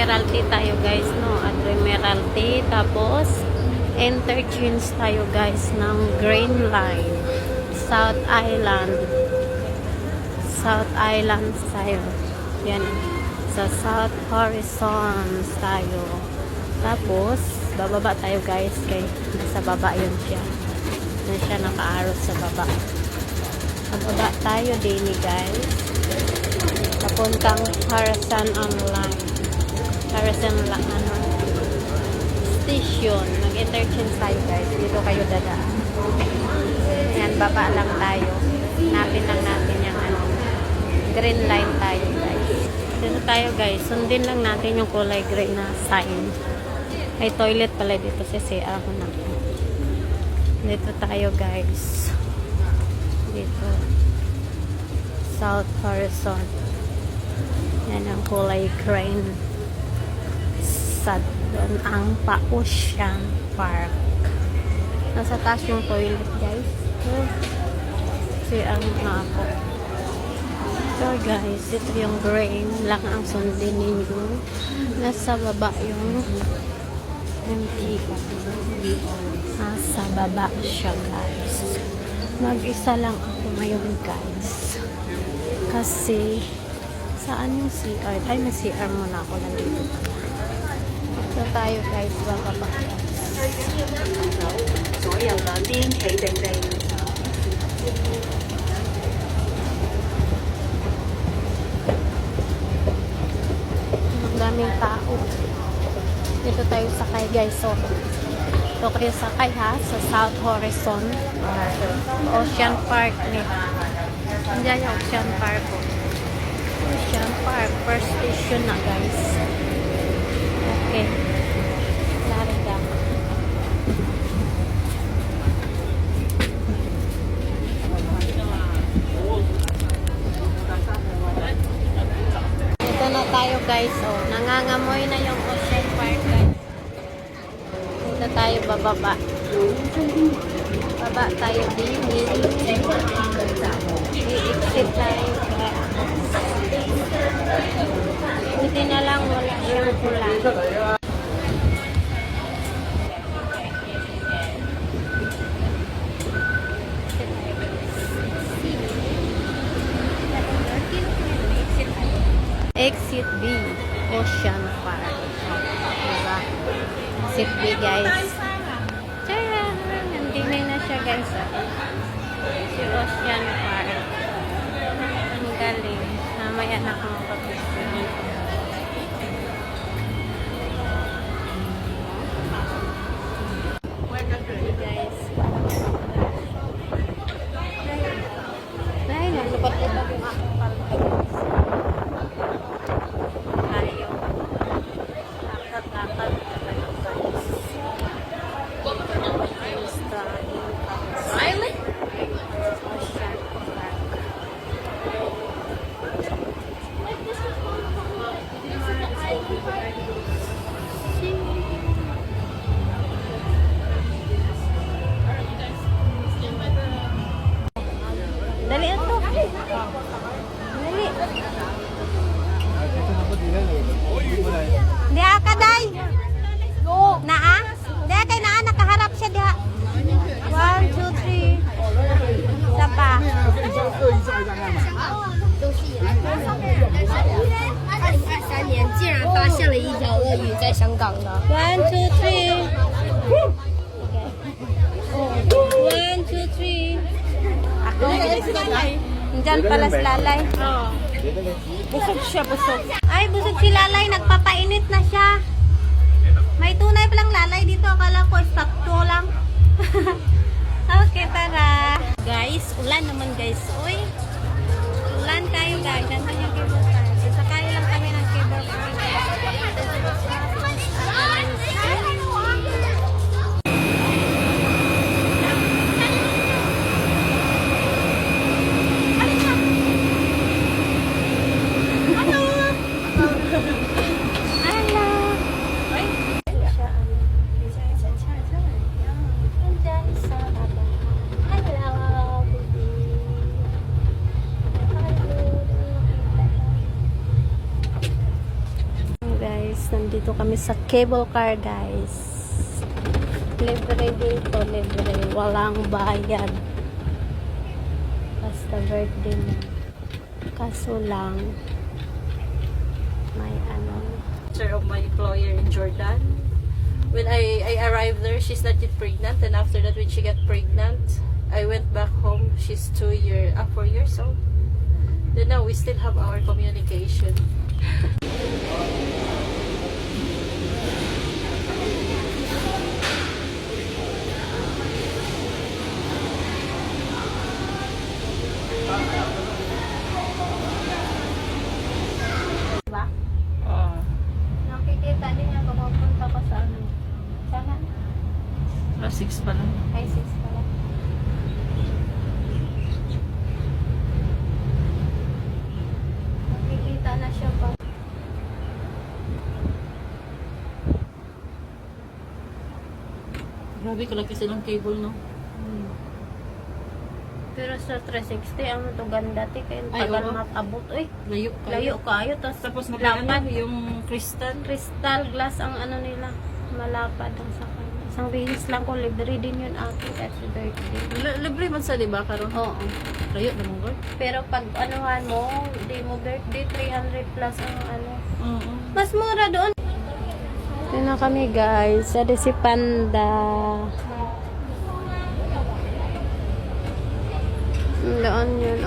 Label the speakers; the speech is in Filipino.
Speaker 1: Admiralty tayo guys, no? Admiralty. Tapos, interchange tayo guys ng Green Line. South Island. South Island tayo. Yan. Sa South Horizon tayo. Tapos, bababa tayo guys. Kay nasa baba yun siya. Na siya naka-arrow sa baba. Bababa tayo daily guys. Papuntang Horizon Online. Horizon Station. Mag-interchange tayo guys. Dito kayo dadaan. Yan, baba lang tayo. Hanapin lang natin yung green line tayo guys. Dito tayo guys. Sundin lang natin yung kulay green na sign. May toilet pala dito sa CR ko na. Dito tayo guys. Dito. South Horizon. Yan ang kulay green. Sa doon ang Pa-Ocean Park. Nasa taas yung toilet guys. CR na ako. So guys, ito yung green lang ang sundin ninyo. Nasa baba yung MTO. Nasa baba siya guys. Mag-isa lang ako ngayon guys. Kasi saan yung CR? Ay, may CR muna ako nandito. So tayo guys, bababa.
Speaker 2: 所有兩邊企定定。
Speaker 1: Daming tao. Dito tayo sakay guys. So, ito kayo sakay ha sa South Horizon Ocean Park. Nandiyan yung Ocean Park. Ocean Park. First station na guys. Okay. Larga. Ito na tayo guys. Oh, nangangamoy na yung Ocean Park guys. Dito tayo bababa. Baba tayo din. I-exit tayo. Buti na lang wala siyang pula. Exit B, Ocean Park. Diba? Exit B guys. Tara! Nandinay na siya guys. Si Ocean Park. Ang galing. Mamaya na akong mag-picture. Guys. Ay, naglupat-lupat yung aking palito. Ayaw. Lakad-lakad. Silent? Ocean Park. Dali ito. Dali. Di ka, day. Naa? Di kay naa, nakaharap siya diha. 1, 2, 3. Isa pa.
Speaker 3: 2023年，竟然发现了一条鳄鱼在香港的。
Speaker 1: 1, 2, 3. 1, 2, 3. Ako. Diyan pala si Lalay. Busog siya, busog. Ay, busog si Lalay. Nagpapainit na siya. May tunay palang Lalay dito. Akala ko sakto lang. Okay, tara. Guys, ulan naman guys. Uy, ulan tayo guys. Nandun yung cable car. Sakay lang kami ng cable car. kami sa cable car, guys. Libre dito, libre. Walang bayad. Basta birthday mo. Kaso lang, may ano.
Speaker 4: Of my employer in Jordan. When I arrived there, she's not yet pregnant. And after that, when she got pregnant, I went back home. She's 4 years old. Then now we still have our communication.
Speaker 1: Diba? Nakikita din niya kung mapunta ka sa ano. Sana?
Speaker 4: 6 pa lang.
Speaker 1: Ay, 6 pala. Nakikita na siya pa.
Speaker 4: Grabe ko lagi silang cable, no?
Speaker 1: Pero sa 360, ano to ganda, ti. Kaya
Speaker 4: Ay,
Speaker 1: tagal
Speaker 4: oo.
Speaker 1: matabot. Uy,
Speaker 4: Layo kayo.
Speaker 1: layo kayo.
Speaker 4: Tapos
Speaker 1: lapad.
Speaker 4: magkano yung crystal.
Speaker 1: Crystal glass ang ano nila. Malapad ang sa kanya. Isang bihis lang ko. Libre din yun ako. Happy birthday.
Speaker 4: Libre man sa, diba, karon?
Speaker 1: Oo.
Speaker 4: Layo naman, girl.
Speaker 1: Pero pag anuhan mo, di mo birthday, 300 plus ang ano.
Speaker 4: Oo.
Speaker 1: Mas mura doon. Ito na kami, guys. Sa si Panda. Doon yun.